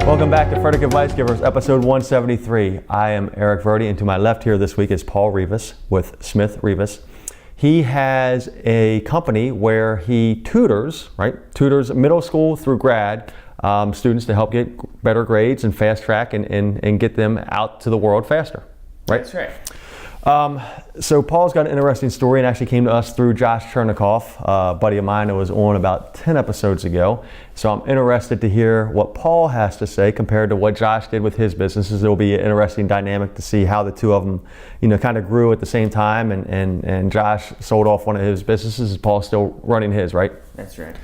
Welcome back to Frederick Advice Givers, episode 173. I am Eric Verdi, and to my left here this week is Paul Rivas with Smith Rivas. He has a company where he tutors middle school through grad students to help get better grades and fast track and get them out to the world faster, right? That's right. So Paul's got an interesting story and actually came to us through Josh Chernikoff, a buddy of mine that was on about 10 episodes ago. So I'm interested to hear what Paul has to say compared to what Josh did with his businesses. It'll be an interesting dynamic to see how the two of them, kind of grew at the same time, and Josh sold off one of his businesses. Paul's still running his, right? That's right.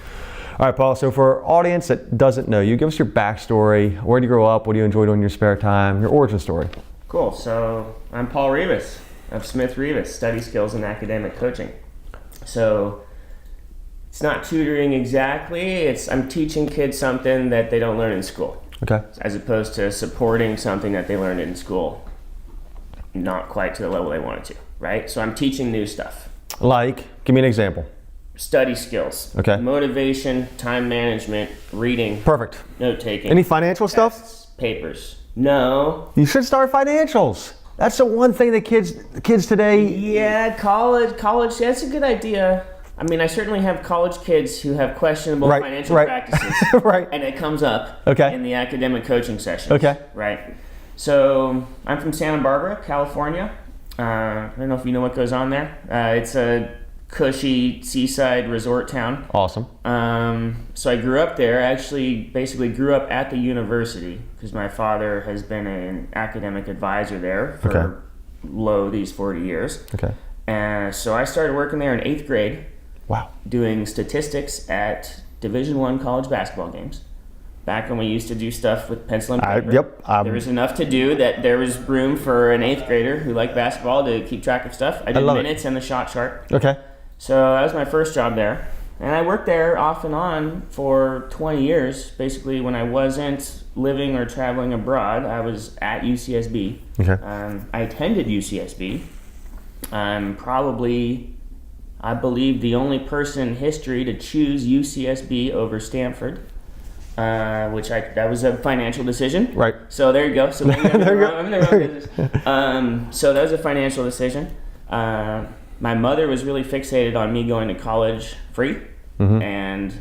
All right, Paul, so for our audience that doesn't know you, give us your backstory. Where did you grow up? What do you enjoy doing in your spare time? Your origin story. Cool. So I'm Paul Rivas of Smith Rivas, Study Skills and Academic Coaching. So it's not tutoring exactly. I'm teaching kids something that they don't learn in school. Okay. As opposed to supporting something that they learned in school, not quite to the level they wanted to, right? So I'm teaching new stuff. Like, give me an example. Study skills. Okay. Motivation, time management, reading. Perfect. Note taking. Any financial tests, stuff? Papers. No. You should start financials. That's the one thing that kids today. Yeah, college. That's a good idea. I mean, I certainly have college kids who have questionable financial practices. Right. And it comes up in the academic coaching sessions. Okay. Right. So I'm from Santa Barbara, California. I don't know if you know what goes on there. It's a cushy seaside resort town. Awesome. So I grew up there. I actually basically grew up at the university because my father has been an academic advisor there for these 40 years. Okay. And so I started working there in 8th grade. Wow. Doing statistics at Division I college basketball games. Back when we used to do stuff with pencil and paper. There was enough to do that there was room for an 8th grader who liked basketball to keep track of stuff. I did minutes and the shot chart. Okay. So that was my first job there. And I worked there off and on for 20 years. Basically, when I wasn't living or traveling abroad, I was at UCSB. Okay. I attended UCSB. I'm probably, I believe, the only person in history to choose UCSB over Stanford. That was a financial decision. Right. So there you go. So maybe I'm in the wrong business. So that was a financial decision. My mother was really fixated on me going to college free, and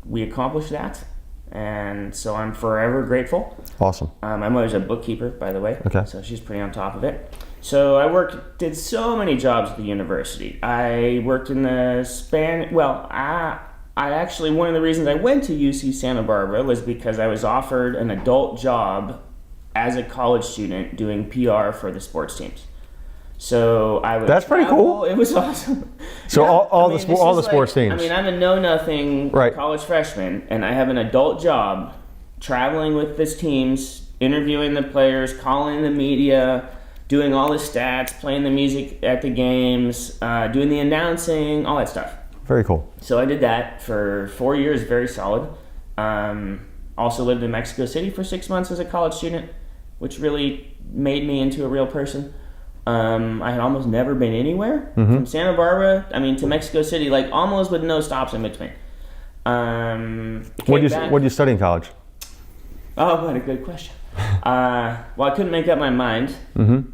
we accomplished that. And so I'm forever grateful. Awesome. My mother's a bookkeeper, by the way. Okay. So she's pretty on top of it. So I did so many jobs at the university. I worked in the I actually, one of the reasons I went to UC Santa Barbara was because I was offered an adult job as a college student doing PR for the sports teams. So I would That's pretty cool. It was awesome. So all the sports teams. I mean, I'm a know-nothing college freshman, and I have an adult job traveling with these teams, interviewing the players, calling the media, doing all the stats, playing the music at the games, doing the announcing, all that stuff. Very cool. So I did that for 4 years, very solid. Also lived in Mexico City for 6 months as a college student, which really made me into a real person. I had almost never been anywhere. From Santa Barbara, to Mexico City, almost with no stops in between. What did you study in college? Oh, what a good question. Well, I couldn't make up my mind,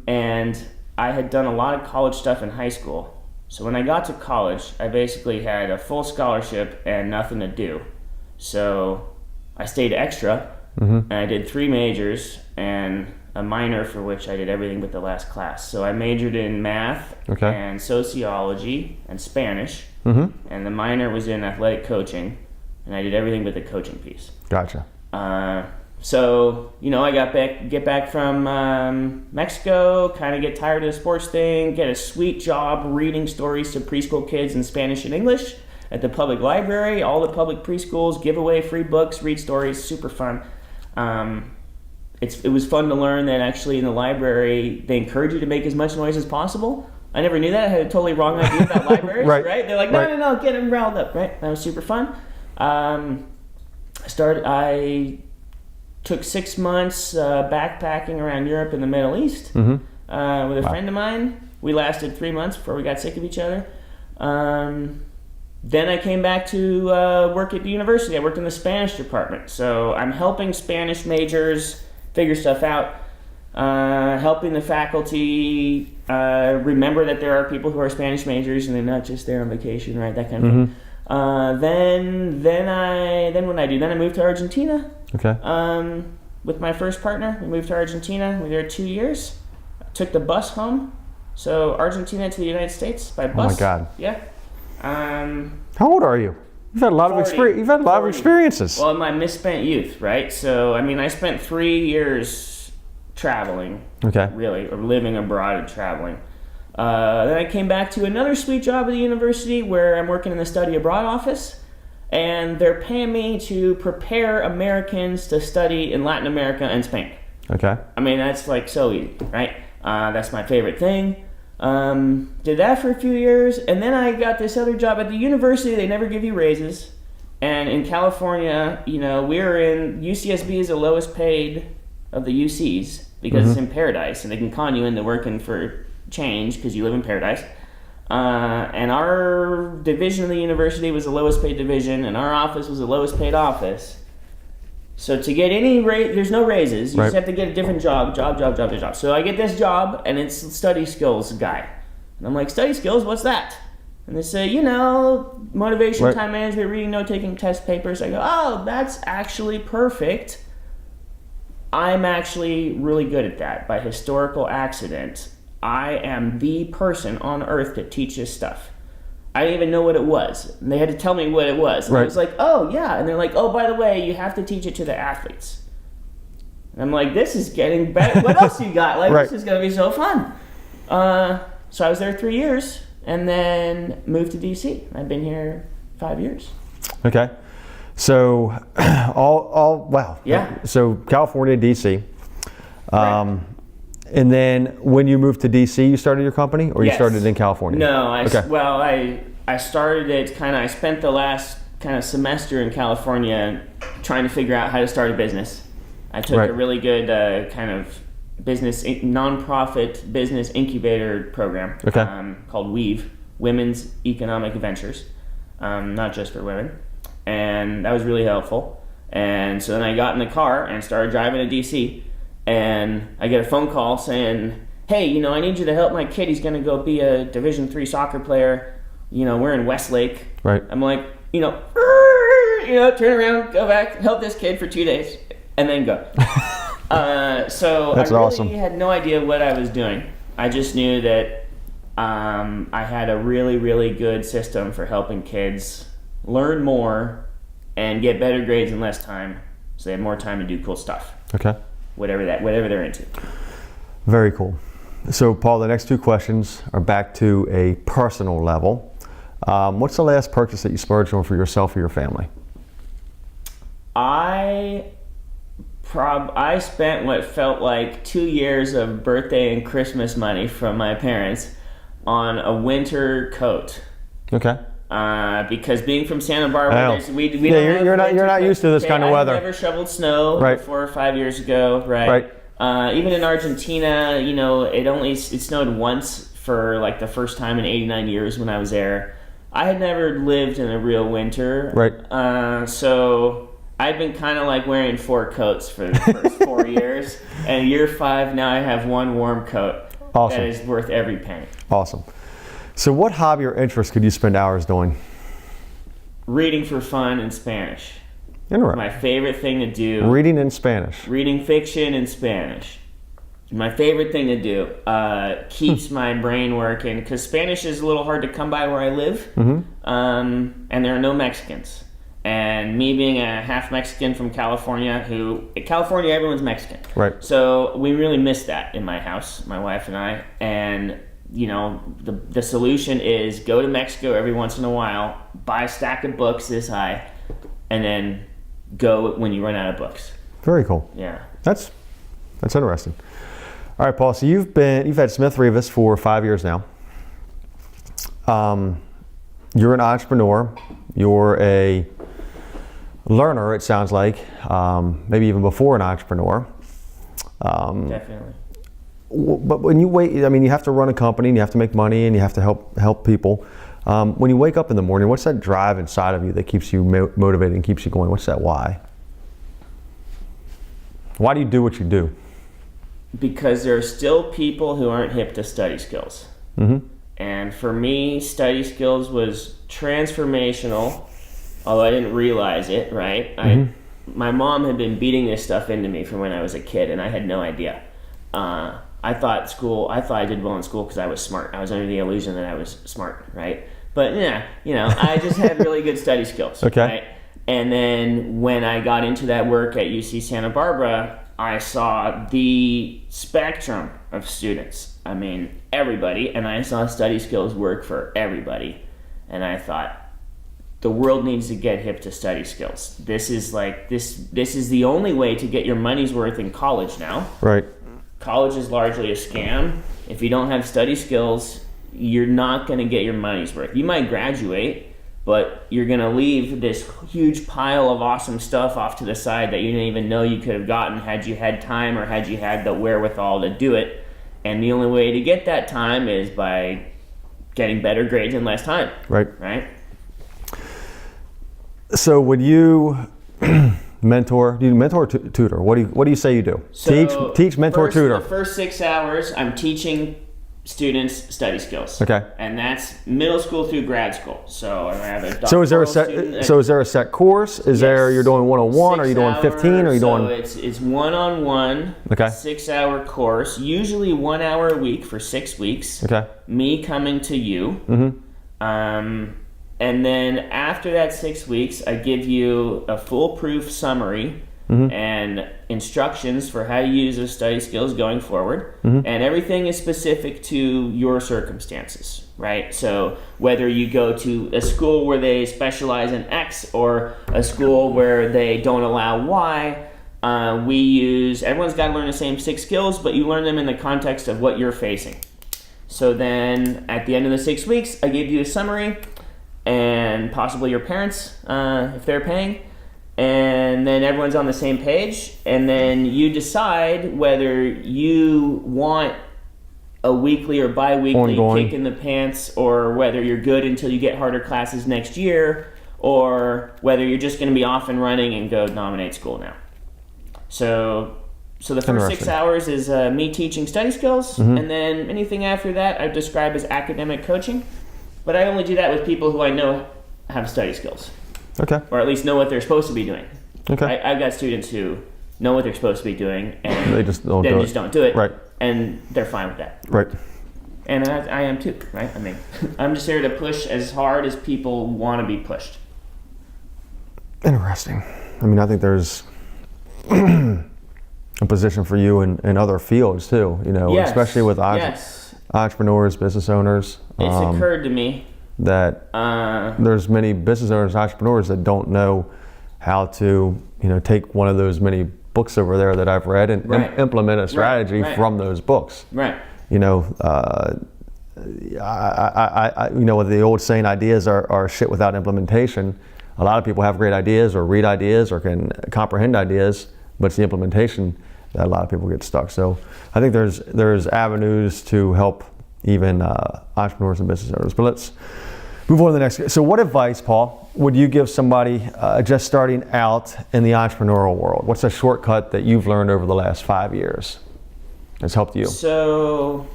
and I had done a lot of college stuff in high school. So when I got to college, I basically had a full scholarship and nothing to do. So I stayed extra, and I did 3 majors and a minor for which I did everything but the last class. So I majored in math and sociology and Spanish, and the minor was in athletic coaching, and I did everything but the coaching piece. Gotcha. So, I get back from Mexico, kind of get tired of the sports thing, get a sweet job reading stories to preschool kids in Spanish and English at the public library. All the public preschools give away free books, read stories, super fun. It was fun to learn that actually in the library, they encourage you to make as much noise as possible. I never knew that. I had a totally wrong idea about libraries, right? They're like, no, get them riled up, right? That was super fun. I took 6 months backpacking around Europe and the Middle East with a friend of mine. We lasted 3 months before we got sick of each other. then I came back to work at the university. I worked in the Spanish department. So I'm helping Spanish majors figure stuff out, helping the faculty remember that there are people who are Spanish majors and they're not just there on vacation, right? That kind of thing. Then what did I do? Then I moved to Argentina. Okay. With my first partner. We moved to Argentina. We were there 2 years. Took the bus home. So Argentina to the United States by bus. Oh my God. Yeah. How old are you? You've had a lot 40, of experience. You've had a lot 40. of experiences. Well, my misspent youth, right? So, I mean, I spent 3 years traveling, Okay. really, or living abroad and traveling. Then I came back to another sweet job at the university where I'm working in the study abroad office, and they're paying me to prepare Americans to study in Latin America and Spain. Okay. I mean, that's like so easy, right? That's my favorite thing. Did that for a few years, and then I got this other job at the university. They never give you raises, and in California, you know, UCSB is the lowest paid of the UCs because it's in Paradise, and they can con you into working for change because you live in Paradise. And our division of the university was the lowest paid division, and our office was the lowest paid office. So to get any raise, there's no raises. You just have to get a different job. So I get this job, and it's study skills guy. And I'm like, study skills? What's that? And they say, you know, motivation, time management, reading, note-taking, test papers. I go, oh, that's actually perfect. I'm actually really good at that. By historical accident, I am the person on earth that teaches stuff. I didn't even know what it was. And they had to tell me what it was. And I was like, oh, yeah. And they're like, oh, by the way, you have to teach it to the athletes. And I'm like, this is getting better. What else you got? Like, this is going to be so fun. So I was there 3 years and then moved to D.C. I've been here 5 years. Okay. So, wow. Yeah. So, California, D.C. And then when you moved to D.C., you started your company, or you started in California? No, I started it I spent the last kind of semester in California trying to figure out how to start a business. I took a really good kind of nonprofit business incubator program called WEAVE, Women's Economic Ventures, not just for women. And that was really helpful. And so then I got in the car and started driving to D.C., and I get a phone call saying, hey, you know, I need you to help my kid. He's going to go be a Division III soccer player. You know, we're in Westlake. Right. I'm like, turn around, go back, help this kid for 2 days, and then go. So that's I really awesome. had no idea what I was doing. I just knew that I had a really, really good system for helping kids learn more and get better grades in less time, so they have more time to do cool stuff. Okay. Whatever they're into. Very cool. So, Paul, the next two questions are back to a personal level. What's the last purchase that you splurged on for yourself or your family? I spent what felt like 2 years of birthday and Christmas money from my parents on a winter coat. Okay. Because being from Santa Barbara, you're not used to this kind of weather. I've never shoveled snow 4 or 5 years ago, right? Even in Argentina, it snowed once for like the first time in 89 years when I was there. I had never lived in a real winter, right? So I've been kind of like wearing 4 coats for the first 4 years, and year 5 now I have one warm coat. Awesome. That is worth every penny. Awesome. So what hobby or interest could you spend hours doing? Reading for fun in Spanish. Interesting. My favorite thing to do. Reading in Spanish. Reading fiction in Spanish. My favorite thing to do. Keeps my brain working, because Spanish is a little hard to come by where I live. And there are no Mexicans. And me being a half Mexican from California, California, everyone's Mexican. Right. So we really miss that in my house, my wife and I. And the solution is go to Mexico every once in a while, buy a stack of books this high, and then go when you run out of books. Very cool. Yeah. That's interesting. All right, Paul. So you've had Smith Rivas for 5 years now. You're an entrepreneur. You're a learner. It sounds like maybe even before an entrepreneur. Definitely. But when you you have to run a company and you have to make money and you have to help people. When you wake up in the morning, what's that drive inside of you that keeps you motivated and keeps you going? What's that why? Why do you do what you do? Because there are still people who aren't hip to study skills. And for me, study skills was transformational, although I didn't realize it, right? My mom had been beating this stuff into me from when I was a kid, and I had no idea. I thought I did well in school because I was smart. I was under the illusion that I was smart, right? But yeah, I just had really good study skills. Okay. Right? And then when I got into that work at UC Santa Barbara, I saw the spectrum of students. I mean, everybody, and I saw study skills work for everybody. And I thought, the world needs to get hip to study skills. This is the only way to get your money's worth in college now. Right. College is largely a scam. If you don't have study skills, you're not going to get your money's worth. You might graduate, but you're going to leave this huge pile of awesome stuff off to the side that you didn't even know you could have gotten had you had time or had you had the wherewithal to do it. And the only way to get that time is by getting better grades in less time. Right? So would you mentor? Do you mentor or tutor? What do you say you do? So teach, mentor, tutor. The first 6 hours, I'm teaching students study skills. Okay. And that's middle school through grad school. So I have a So is there a set course? Is there, you're doing 1-on-1? Are you doing 15? Are you doing? So it's 1-on-1. Okay. 6-hour course, usually 1 hour a week for 6 weeks. Okay. Me coming to you. And then after that 6 weeks, I give you a foolproof summary and instructions for how to use those study skills going forward. And everything is specific to your circumstances, right? So whether you go to a school where they specialize in X or a school where they don't allow Y, everyone's got to learn the same 6 skills, but you learn them in the context of what you're facing. So then at the end of the 6 weeks, I give you a summary and possibly your parents, if they're paying, and then everyone's on the same page, and then you decide whether you want a weekly or bi-weekly kick in the pants, or whether you're good until you get harder classes next year, or whether you're just going to be off and running and go nominate school now. So the first 6 hours is me teaching study skills, and then anything after that I describe as academic coaching. But I only do that with people who I know have study skills. Okay. Or at least know what they're supposed to be doing. Okay. I've got students who know what they're supposed to be doing, and they just don't do it. Right. And they're fine with that. Right. And I am too, right? I mean, I'm just here to push as hard as people want to be pushed. Interesting. I mean, I think there's a position for you in other fields too, especially with entrepreneurs, business owners. It's occurred to me that there's many business owners, entrepreneurs that don't know how to, take one of those many books over there that I've read and implement a strategy from those books. Right. What the old saying, ideas are shit without implementation. A lot of people have great ideas or read ideas or can comprehend ideas, but it's the implementation that a lot of people get stuck. So I think there's avenues to help even entrepreneurs and business owners. But let's move on to the next. So what advice, Paul, would you give somebody just starting out in the entrepreneurial world? What's a shortcut that you've learned over the last 5 years that's helped you? So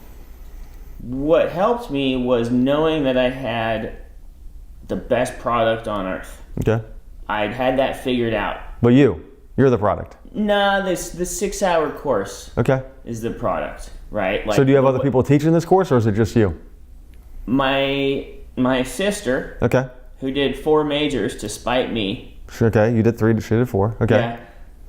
what helped me was knowing that I had the best product on earth. Okay. I'd had that figured out. But you're the product. No, the 6 hour course is the product, right? So do you have other people teaching this course, or is it just you? My sister, who did 4 majors to spite me. Okay, you did 3, she did 4. Okay. Yeah,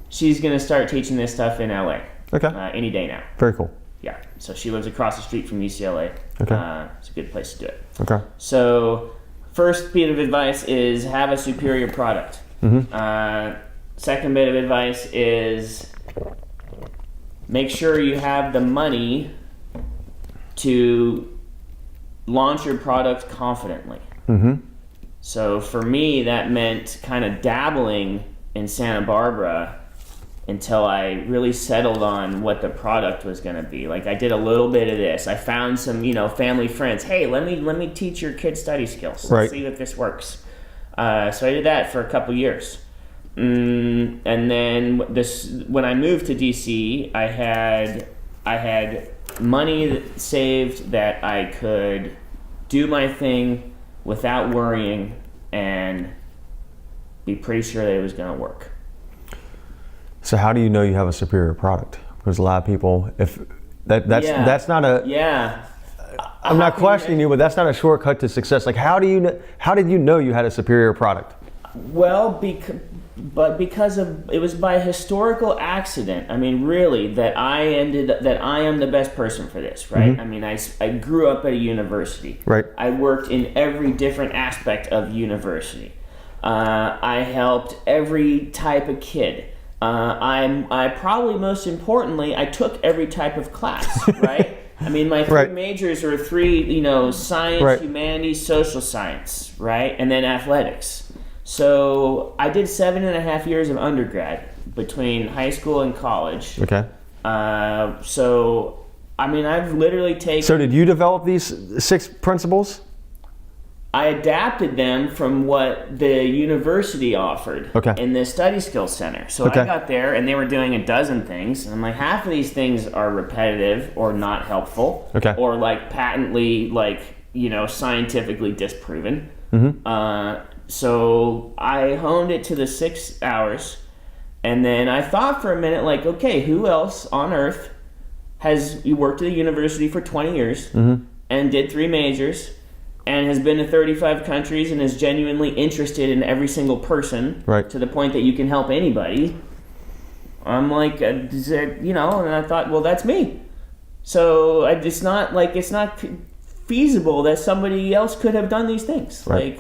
she's going to start teaching this stuff in LA. Okay. Any day now. Very cool. Yeah, so she lives across the street from UCLA. Okay. It's a good place to do it. Okay. So first bit of advice is have a superior product. Second bit of advice is make sure you have the money to launch your product confidently. So for me, that meant kind of dabbling in Santa Barbara until I really settled on what the product was going to be. Like, I did a little bit of this. I found some, family friends. Hey, let me teach your kids study skills. Let's see if this works. So I did that for a couple years. And then when I moved to DC, I had money saved that I could do my thing without worrying and be pretty sure that it was going to work. So how do you know you have a superior product? Because a lot of people, if that's not a I'm not questioning you, but that's not a shortcut to success. Like, how did you know you had a superior product? Well, because it was by historical accident. I mean, really, that I am the best person for this, right? Mm-hmm. I mean, I grew up at a university. Right. I worked in every different aspect of university. I helped every type of kid. I probably most importantly, I took every type of class, right? I mean, my three majors were science, humanities, social science, right? And then athletics. So I did 7.5 years of undergrad between high school and college. Okay. So, I mean, I've literally taken... So did you develop these 6 principles? I adapted them from what the university offered in the Study Skills Center. So I got there, and they were doing a dozen things. And I'm like, half of these things are repetitive or not helpful. Or like patently, scientifically disproven. Mm-hmm. So I honed it to the 6 hours, and then I thought for a minute, like, okay, who else on earth has worked at a university for 20 years and did 3 majors and has been to 35 countries and is genuinely interested in every single person to the point that you can help anybody? I'm like, and I thought, well, that's me. So it's not feasible that somebody else could have done these things. Right.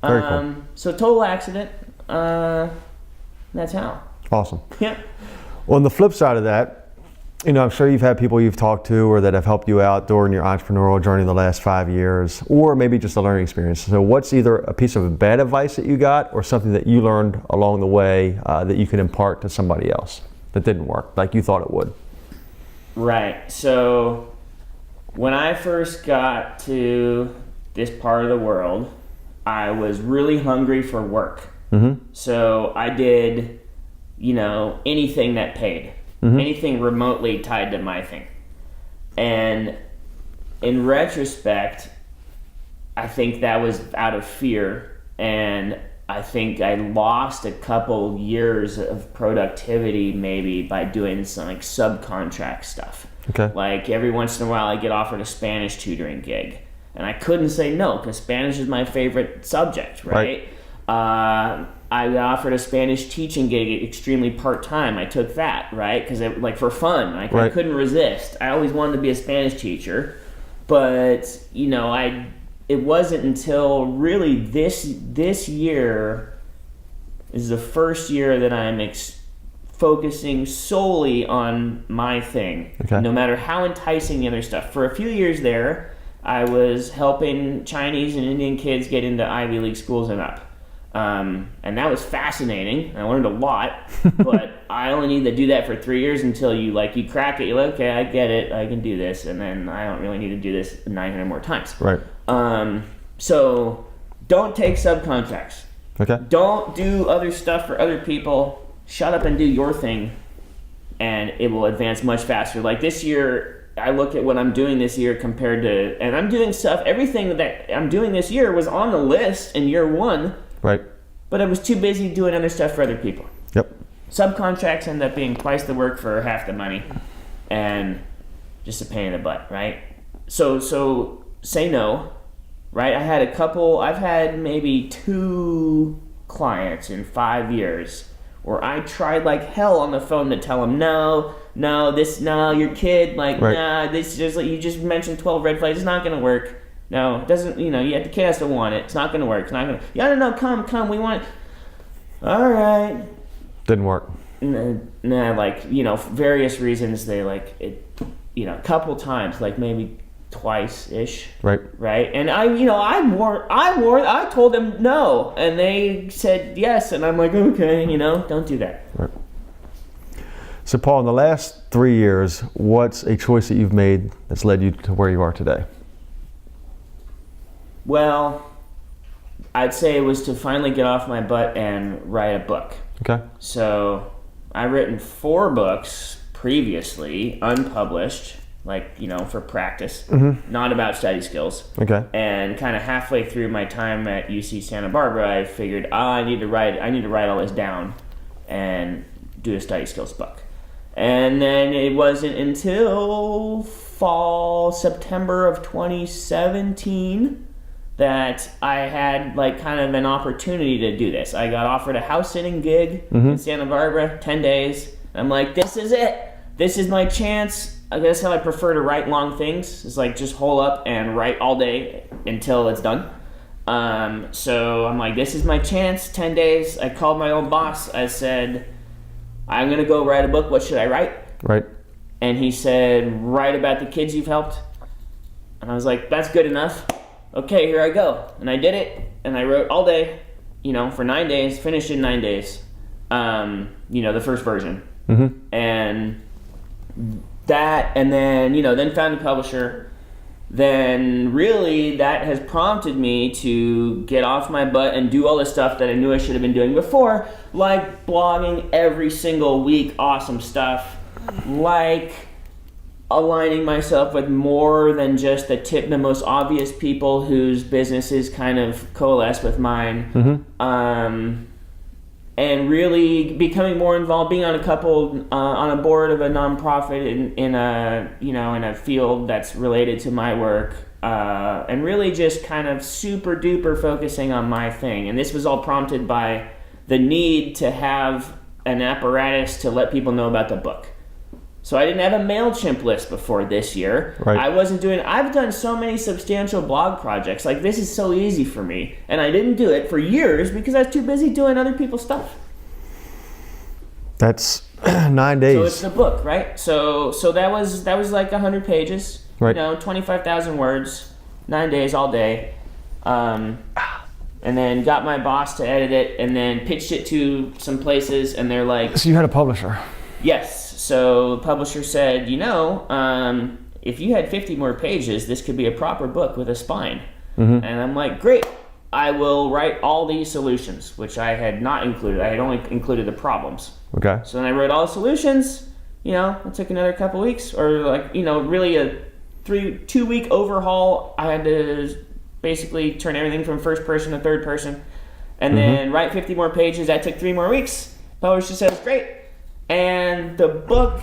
Very cool. So total accident. That's how. Awesome. Yeah. Well, on the flip side of that, I'm sure you've had people you've talked to or that have helped you out during your entrepreneurial journey the last 5 years, or maybe just a learning experience. So what's either a piece of bad advice that you got or something that you learned along the way that you can impart to somebody else that didn't work like you thought it would? Right. So when I first got to this part of the world, I was really hungry for work. Mm-hmm. So I did, anything that paid, anything remotely tied to my thing. And in retrospect, I think that was out of fear. And I think I lost a couple years of productivity maybe by doing some subcontract stuff. Okay. Like every once in a while I get offered a Spanish tutoring gig. And I couldn't say no because Spanish is my favorite subject, right? I offered a Spanish teaching gig extremely part-time. I took that, right? Because for fun. I couldn't resist. I always wanted to be a Spanish teacher. But, it wasn't until really this year is the first year that I'm focusing solely on my thing. Okay. No matter how enticing the other stuff. For a few years there, I was helping Chinese and Indian kids get into Ivy League schools and up. And that was fascinating. I learned a lot, but I only need to do that for 3 years until you crack it. You're like, okay, I get it. I can do this. And then I don't really need to do this 900 more times. Right. So don't take subcontracts. Okay. Don't do other stuff for other people. Shut up and do your thing, and it will advance much faster. Like this year, I look at what I'm doing this year compared to, and I'm doing stuff, everything that I'm doing this year was on the list in year 1. Right. But I was too busy doing other stuff for other people. Yep. Subcontracts end up being twice the work for half the money and just a pain in the butt, right? So say no, right? I've had maybe 2 clients in 5 years where I tried like hell on the phone to tell them, no, your kid, you just mentioned 12 red flags, it's not going to work. No, it doesn't, the kid has to want it. It's not going to work. It's not going to, no, come, we want it. All right. Didn't work. Various reasons they a couple times, maybe twice-ish. Right. Right. And I told them no, and they said yes, and I'm like, okay, don't do that. Right. So Paul, in the last 3 years, what's a choice that you've made that's led you to where you are today? Well, I'd say it was to finally get off my butt and write a book. Okay. So I've written 4 books previously, unpublished, for practice, not about study skills. Okay. And kind of halfway through my time at UC Santa Barbara, I figured, I need to write all this down and do a study skills book. And then it wasn't until September of 2017 that I had kind of an opportunity to do this. I got offered a house sitting gig in Santa Barbara, 10 days. I'm like, this is it. This is my chance. I guess how I prefer to write long things is just hole up and write all day until it's done. So I'm like, this is my chance, 10 days. I called my old boss. I said, I'm going to go write a book. What should I write? Right. And he said, write about the kids you've helped. And I was like, that's good enough. Okay, here I go. And I did it. And I wrote all day, for 9 days, finished in 9 days. The first version. And that, and then, then found a publisher. Then really that has prompted me to get off my butt and do all the stuff that I knew I should have been doing before, like blogging every single week, awesome stuff, like aligning myself with more than just the most obvious people whose businesses kind of coalesce with mine, and really becoming more involved, being on a board of a nonprofit in a field that's related to my work, and really just kind of super duper focusing on my thing. And this was all prompted by the need to have an apparatus to let people know about the book. So I didn't have a MailChimp list before this year. Right. I've done so many substantial blog projects. This is so easy for me. And I didn't do it for years because I was too busy doing other people's stuff. That's 9 days. So it's the book, right? So that was 100 pages. Right. 25,000 words, 9 days, all day. And then got my boss to edit it and then pitched it to some places and they're like... So you had a publisher? Yes. So the publisher said, if you had 50 more pages, this could be a proper book with a spine. And I'm like, great, I will write all these solutions, which I had not included. I had only included the problems. Okay. So then I wrote all the solutions. It took another couple weeks, or really a 2-week overhaul. I had to basically turn everything from first person to third person. And then write 50 more pages. That took 3 more weeks. Publisher said, it's great. And the book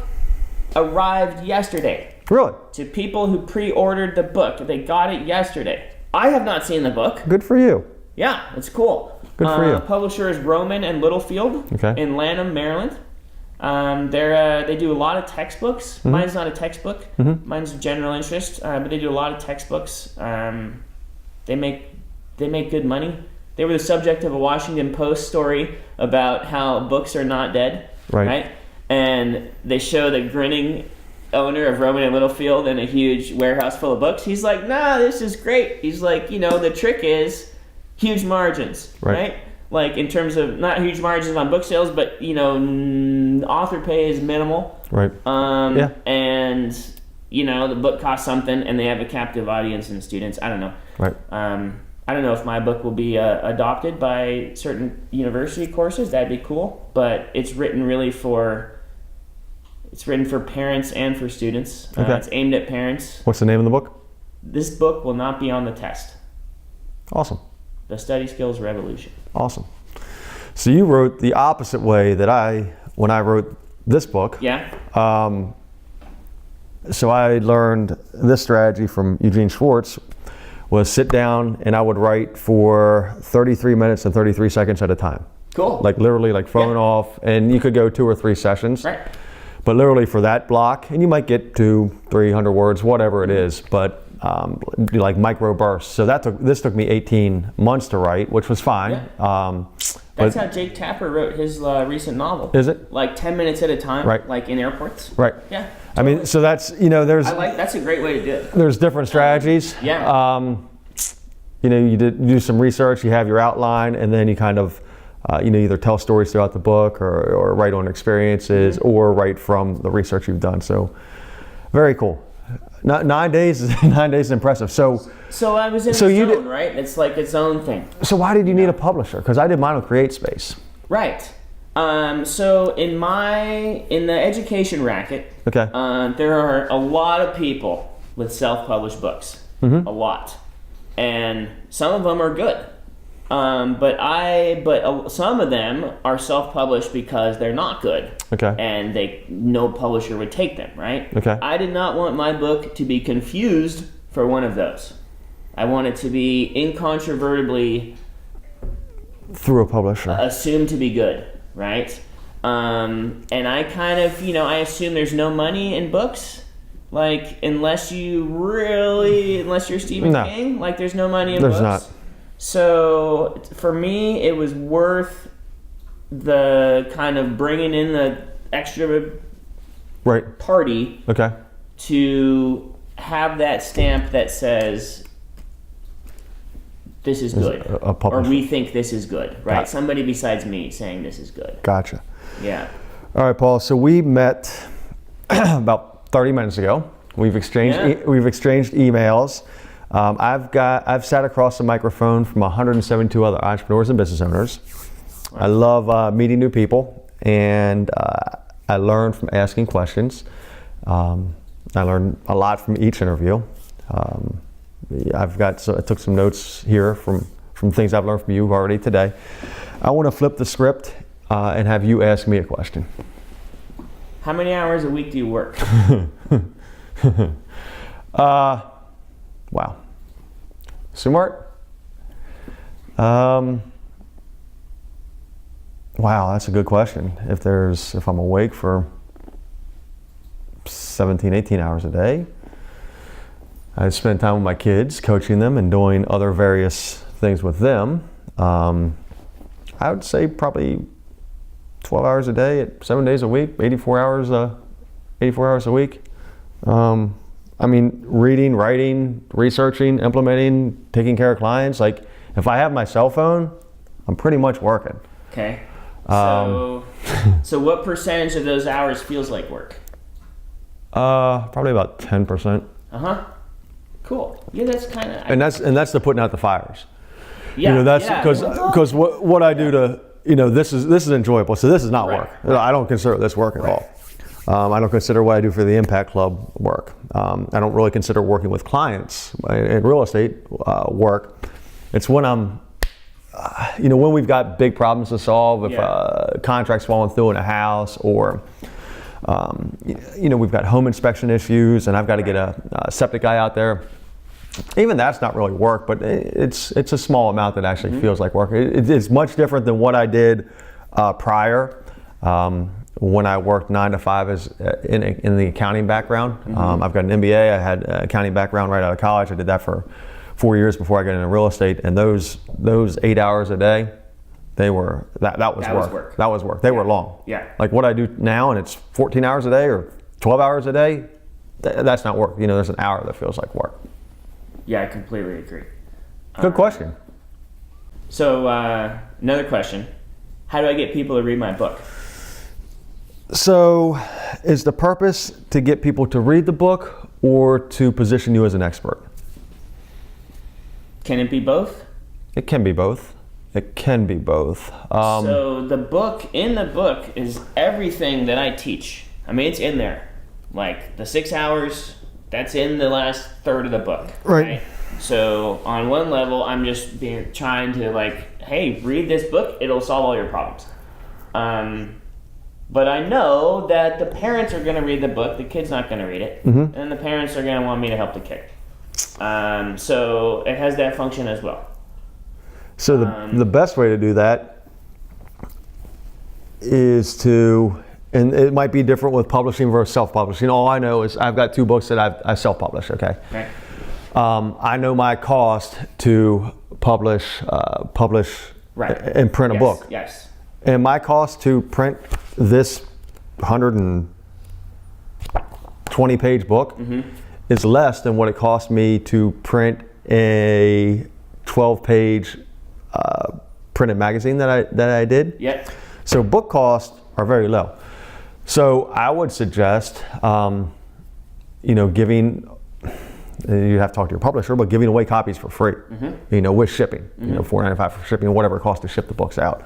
arrived yesterday. Really? To people who pre-ordered the book. They got it yesterday. I have not seen the book. Good for you. Yeah, it's cool. Good for you. Publisher is Rowman and Littlefield in Lanham, Maryland. They do a lot of textbooks. Mine's not a textbook. Mine's general interest, but they do a lot of textbooks. They make good money. They were the subject of a Washington Post story about how books are not dead. Right? And they show the grinning owner of Rowman and Littlefield in a huge warehouse full of books. He's like, nah, this is great. He's like, the trick is huge margins, right? In terms of not huge margins on book sales, but, author pay is minimal. Right. And, the book costs something and they have a captive audience and students. I don't know. Right. I don't know if my book will be adopted by certain university courses. That'd be cool. But it's written for parents and for students. It's aimed at parents. What's the name of the book? This book will not be on the test. Awesome. The Study Skills Revolution. Awesome. So you wrote the opposite way that when I wrote this book. Yeah. So I learned this strategy from Eugene Schwartz, was sit down and I would write for 33 minutes and 33 seconds at a time. Cool. Literally phone off, and you could go 2 or 3 sessions. Right. But literally for that block, and you might get 200-300 words, whatever it is, but micro bursts. So this took me 18 months to write, which was fine. Yeah. That's how Jake Tapper wrote his recent novel. Is it? 10 minutes at a time, right. In airports. Right. Yeah. Totally. So that's, there's... that's a great way to do it. There's different strategies. Yeah. You do some research, you have your outline, and then you kind of either tell stories throughout the book or write on experiences or write from the research you've done. So very cool. 9 days is impressive. So I was in the zone, right? It's like its own thing. So why did you need a publisher? Because I did mine on CreateSpace. Right. So in the education racket, Okay. there are a lot of people with self-published books. A lot. And some of them are good. But some of them are self-published because they're not good. Okay. And no publisher would take them, right? Okay. I did not want my book to be confused for one of those. I want it to be incontrovertibly through a publisher. Assumed to be good, right? And I kind of, I assume there's no money in books. Like, unless you're Stephen King, like there's no money in books. There's not. So for me, it was worth the kind of bringing in the extra party to have that stamp that says this is good, or we think this is good, right? Somebody besides me saying this is good. Gotcha. Yeah. All right, Paul. So we met about 30 minutes ago. We've exchanged emails. I've sat across the microphone from 172 other entrepreneurs and business owners. I love meeting new people, and I learn from asking questions. I learn a lot from each interview. I took some notes here from things I've learned from you already today. I want to flip the script and have you ask me a question. How many hours a week do you work? Wow. Smart. Wow, that's a good question. If I'm awake for 17, 18 hours a day, I spend time with my kids, coaching them and doing other various things with them. I would say probably 12 hours a day, 7 days a week, 84 hours a week. Reading, writing, researching, implementing, taking care of clients. Like, if I have my cell phone, I'm pretty much working. Okay. So what percentage of those hours feels like work? Probably about 10%. Cool. Yeah, that's kind of. And that's the putting out the fires. Yeah. That's because what I do to this is enjoyable. So this is not work. I don't consider this work at all. I don't consider what I do for the Impact Club work. I don't really consider working with clients in real estate work. It's when I'm, when we've got big problems to solve, if contracts falling through in a house, or we've got home inspection issues, and I've got to get a septic guy out there. Even that's not really work, but it's a small amount that actually feels like work. It's much different than what I did prior. When I worked 9 to 5 in the accounting background. I've got an MBA. I had an accounting background right out of college. I did that for 4 years before I got into real estate. And those 8 hours a day, that was work. That was work. They were long. Yeah. Like what I do now, and it's 14 hours a day or 12 hours a day, that's not work. There's an hour that feels like work. Yeah, I completely agree. Good question. So another question. How do I get people to read my book? So, is the purpose to get people to read the book or to position you as an expert? Can it be both? It can be both. So the book is everything that I teach. It's in there. Like the 6 hours, that's in the last third of the book. Right? So on one level, I'm just trying to hey, read this book. It'll solve all your problems. But I know that the parents are going to read the book, the kid's not going to read it, and the parents are going to want me to help the kid. So it has that function as well. So the best way to do that is to, and it might be different with publishing versus self-publishing. All I know is I've got 2 books that I self-publish, okay? Right. I know my cost to publish and print a book. Yes. And my cost to print this 120-page book is less than what it cost me to print a 12-page printed magazine that I did. Yep. So book costs are very low. So I would suggest, giving. You have to talk to your publisher, but giving away copies for free, with shipping, $4.95 for shipping, whatever it costs to ship the books out,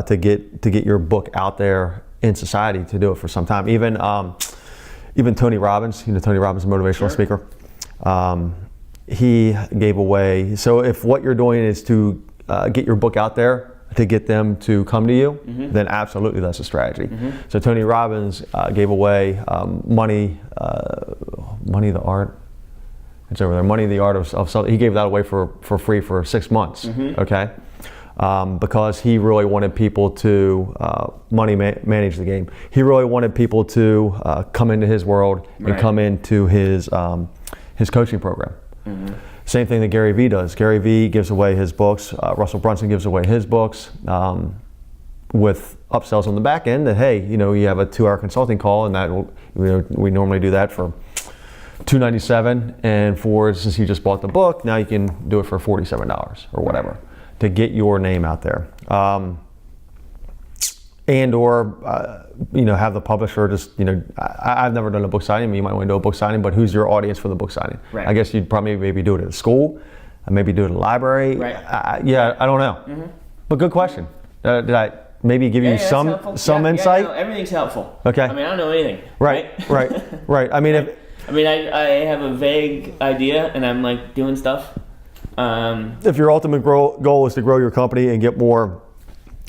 to get your book out there in society, to do it for some time. Even Tony Robbins, Tony Robbins, a motivational speaker, he gave away. So if what you're doing is to get your book out there, to get them to come to you, then absolutely that's a strategy. So Tony Robbins gave away money, the art. It's over there. Money, the art of something. He gave that away for free for 6 months. Okay, because he really wanted people to manage the game. He really wanted people to come into his world and come into his coaching program. Same thing that Gary Vee does. Gary Vee gives away his books. Russell Brunson gives away his books with upsells on the back end. That hey, you have a 2-hour consulting call, and that we normally do that for $297, and since you just bought the book, now you can do it for $47 or whatever to get your name out there, and or have the publisher just I've never done a book signing. You might want to do a book signing, but who's your audience for the book signing? Right. I guess you'd probably maybe do it at a school, maybe do it at a library. Right. I don't know, but good question. Did I maybe give you some insight? No, everything's helpful. Okay. I mean, I don't know anything. Right. I mean, I have a vague idea, and I'm like doing stuff. If your ultimate goal is to grow your company and get more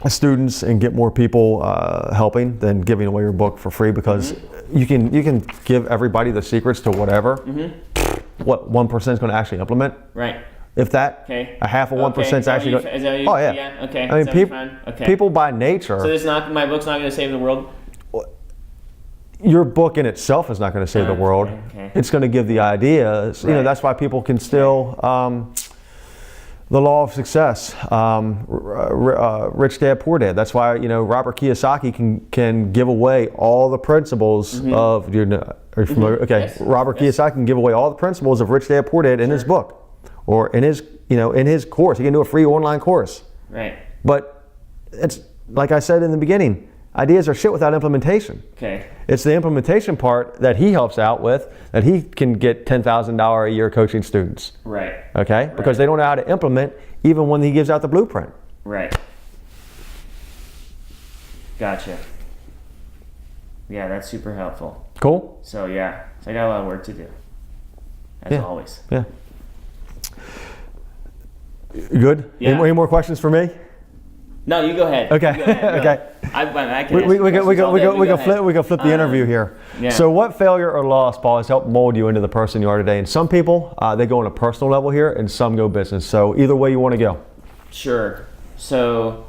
students and get more people helping, then giving away your book for free, because you can give everybody the secrets to whatever. What 1% is going to actually implement. Right. If that, a half of 1% is actually going. Oh yeah. Okay. I mean, people by nature. So my book's not going to save the world. Your book in itself is not going to save the world. Okay. It's going to give the ideas. Right. That's why people can still the law of success, rich dad, poor dad. That's why Robert Kiyosaki can give away all the principles of. Are you familiar? Okay, yes. Robert Kiyosaki can give away all the principles of Rich Dad Poor Dad in his book, or in his in his course. He can do a free online course. Right. But it's like I said in the beginning. Ideas are shit without implementation. Okay. It's the implementation part that he helps out with, that he can get $10,000 a year coaching students. Right. Okay? Right. Because they don't know how to implement even when he gives out the blueprint. Right. Gotcha. Yeah, that's super helpful. Cool. So I got a lot of work to do. As always. Yeah. Good? Yeah. Any more questions for me? No, you go ahead. Okay. Okay. We can flip the interview here. Yeah. So what failure or loss, Paul, has helped mold you into the person you are today? And some people, they go on a personal level here, and some go business. So either way you want to go. Sure. So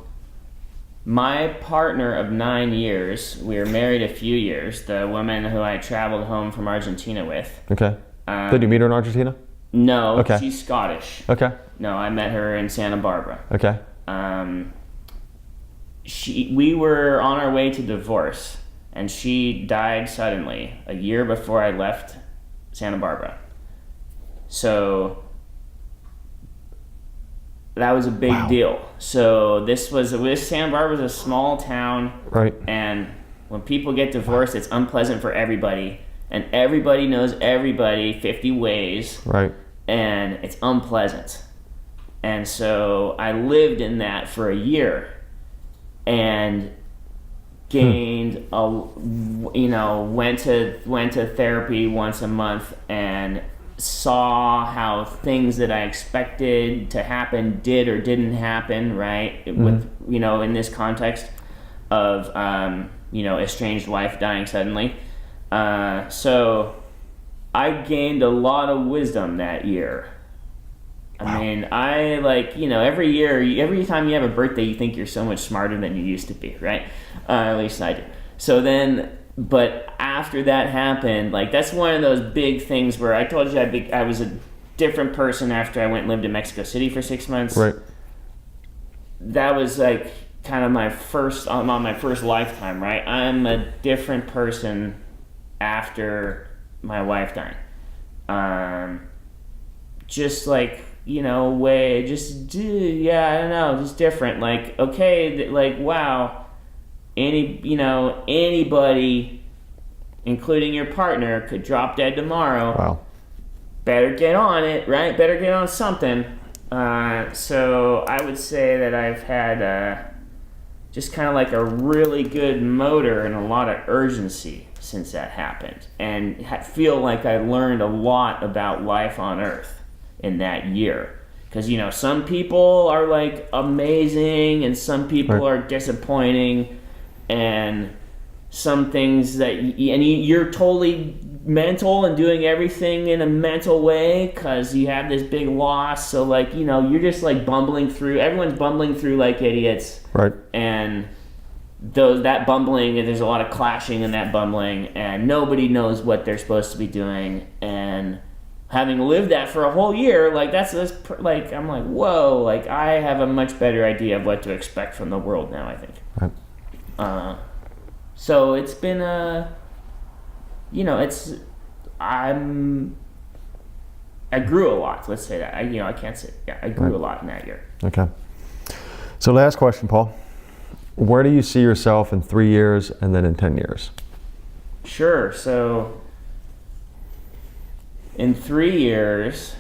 my partner of 9 years, we were married a few years, the woman who I traveled home from Argentina with. Okay. Did you meet her in Argentina? No, she's Scottish. Okay. No, I met her in Santa Barbara. Okay. We were on our way to divorce, and she died suddenly a year before I left Santa Barbara. So that was a big deal. So Santa Barbara was a small town, right? And when people get divorced, it's unpleasant for everybody, and everybody knows everybody 50 ways, right? And it's unpleasant. And so I lived in that for a year, and gained went to therapy once a month, and saw how things that I expected to happen did or didn't happen, right? With in this context of estranged wife dying suddenly. So I gained a lot of wisdom that year. I mean, every year, every time you have a birthday, you think you're so much smarter than you used to be, right? At least I do. So then, but after that happened, that's one of those big things where I told you I was a different person after I went and lived in Mexico City for 6 months. Right. That was kind of my first lifetime, right? I'm a different person after my wife died. Just way, yeah, I don't know, just different. Like, okay, like, wow, anybody, including your partner, could drop dead tomorrow. Wow. Better get on it, right? Better get on something. So I would say that I've had just kind of like a really good motor and a lot of urgency since that happened, and feel like I learned a lot about life on Earth in that year. Because some people are like amazing, and some people are disappointing, and some things that you're totally mental and doing everything in a mental way because you have this big loss. So like you're just like bumbling through. Everyone's bumbling through like idiots, right? And that bumbling, and there's a lot of clashing in that bumbling, and nobody knows what they're supposed to be doing. And having lived that for a whole year, like that's like I'm like, whoa, like I have a much better idea of what to expect from the world now, I think. Right. So it's been I grew a lot. Let's say that. I can't say. Yeah, I grew a lot in that year. Okay. So last question, Paul. Where do you see yourself in 3 years and then in 10 years? Sure. So in 3 years,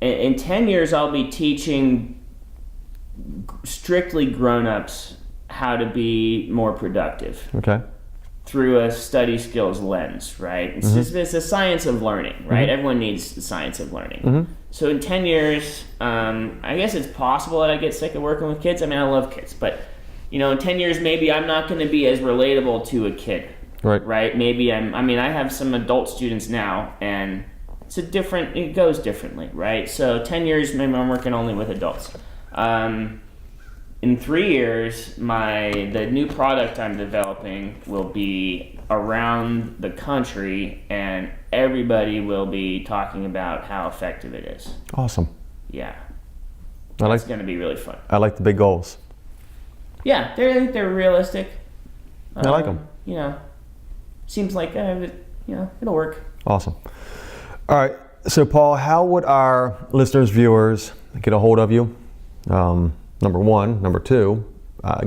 in 10 years, I'll be teaching strictly grown-ups how to be more productive. Okay. Through a study skills lens, right? It's it's a science of learning, right? Everyone needs the science of learning. So in 10 years, I guess it's possible that I get sick of working with kids. I mean, I love kids, but in 10 years, maybe I'm not going to be as relatable to a kid, right? Maybe I have some adult students now, and it goes differently, right? So 10 years, maybe I'm working only with adults. In 3 years, the new product I'm developing will be around the country, and everybody will be talking about how effective it is. Awesome. Yeah. It's going to be really fun. I like the big goals. Yeah, they're realistic. I like them. Seems like it'll work. Awesome. All right. So, Paul, how would our listeners, viewers get a hold of you? Number one. Number two,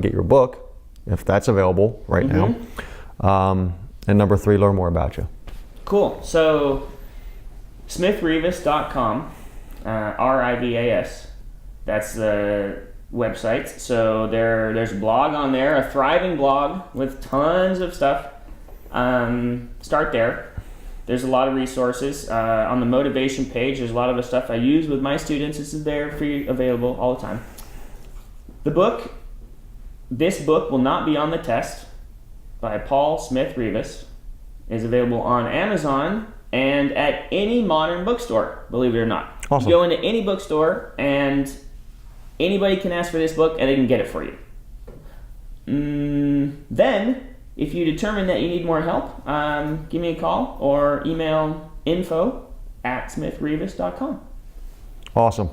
get your book, if that's available right now. And number three, learn more about you. Cool. So, SmithRivas.com, Rivas. That's the website. So there's a blog on there, a thriving blog with tons of stuff. Start there. There's a lot of resources. On the motivation page, there's a lot of the stuff I use with my students. This is there for you, available all the time. This book will not be on the test, by Paul Smith Rivas, is available on Amazon and at any modern bookstore, believe it or not. Awesome. You go into any bookstore and anybody can ask for this book and they can get it for you. Then, if you determine that you need more help, give me a call or email info@smithrivas.com. Awesome.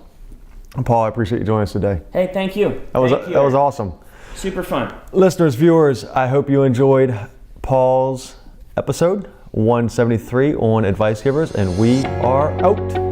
Paul, I appreciate you joining us today. Hey, thank you. That was awesome. Super fun. Listeners, viewers, I hope you enjoyed Paul's episode 173 on advice givers, and we are out.